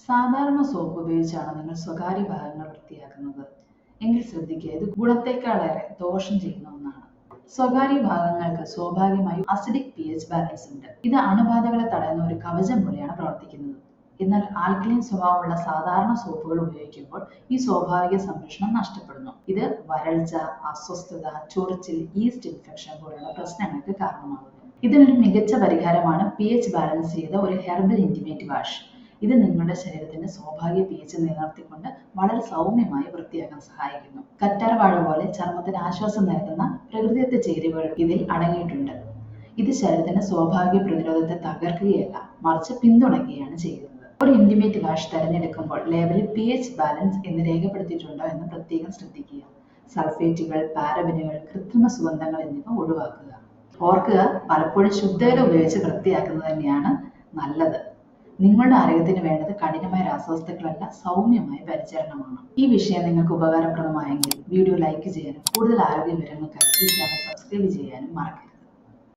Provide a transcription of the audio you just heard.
സാധാരണ സോപ്പ് ഉപയോഗിച്ചാണ് നിങ്ങൾ സ്വകാര്യ ഭാഗങ്ങൾ വൃത്തിയാക്കുന്നത് എങ്കിൽ ശ്രദ്ധിക്കുക, ഇത് ഗുണത്തേക്കാളേറെ ദോഷം ചെയ്യുന്ന ഒന്നാണ്. സ്വകാര്യ ഭാഗങ്ങൾക്ക് സ്വാഭാവികമായും അസിഡിക് pH ബാലൻസ് ഉണ്ട്. ഇത് അണുബാധകളെ തടയുന്ന ഒരു കവചം പോലെയാണ് പ്രവർത്തിക്കുന്നത്. എന്നാൽ ആൽക്കലൈൻ സ്വഭാവമുള്ള സാധാരണ സോപ്പുകൾ ഉപയോഗിക്കുമ്പോൾ ഈ സ്വാഭാവിക സംരക്ഷണം നഷ്ടപ്പെടുന്നു. ഇത് വരൾച്ച, അസ്വസ്ഥത, ചൊറിച്ചിൽ, ഈസ്റ്റ് ഇൻഫെക്ഷൻ പോലുള്ള പ്രശ്നങ്ങൾക്ക് കാരണമാകുന്നു. ഇതിനൊരു മികച്ച പരിഹാരമാണ് pH ബാലൻസ് ചെയ്ത ഒരു ഹെർബൽ ഇന്റിമേറ്റ് വാഷ്. ഇത് നിങ്ങളുടെ ശരീരത്തിന്റെ സ്വാഭാവിക pH നിലനിർത്തിക്കൊണ്ട് വളരെ സൗമ്യമായി വൃത്തിയാക്കാൻ സഹായിക്കുന്നു. കറ്റാർവാഴ പോലെ ചർമ്മത്തിന് ആശ്വാസം നൽകുന്ന പ്രകൃതിദത്ത ചേരുവകൾ ഇതിൽ അടങ്ങിയിട്ടുണ്ട്. ഇത് ശരീരത്തിന്റെ സ്വാഭാവിക പ്രതിരോധത്തെ തകർക്കുകയല്ല, മറിച്ച് പിന്തുണയ്ക്കുകയാണ് ചെയ്യുന്നത്. ഒരു ഇന്റിമേറ്റ് വാഷ് തിരഞ്ഞെടുക്കുമ്പോൾ ലേബലിൽ pH ബാലൻസ് എന്ന് രേഖപ്പെടുത്തിയിട്ടുണ്ടോ എന്ന് പ്രത്യേകം ശ്രദ്ധിക്കുക. സൾഫേറ്റുകൾ, പാരബനുകൾ, കൃത്രിമ സുഗന്ധങ്ങൾ എന്നിവ ഒഴിവാക്കുക. ഓർക്കുക, പലപ്പോഴും ശുദ്ധജലം ഉപയോഗിച്ച് വൃത്തിയാക്കുന്നത് തന്നെയാണ് നല്ലത്. നിങ്ങളുടെ ആരോഗ്യത്തിന് വേണ്ടത് കഠിനമായ രാസവസ്തുക്കളല്ല, സൗമ്യമായ പരിചരണമാണ്. ഈ വിഷയം നിങ്ങൾക്ക് ഉപകാരപ്രദമായെങ്കിൽ വീഡിയോ ലൈക്ക് ചെയ്യാനും കൂടുതൽ ആരോഗ്യ വിവരങ്ങൾക്കായി ഈ ചാനൽ സബ്സ്ക്രൈബ് ചെയ്യാനും മറക്കരുത്.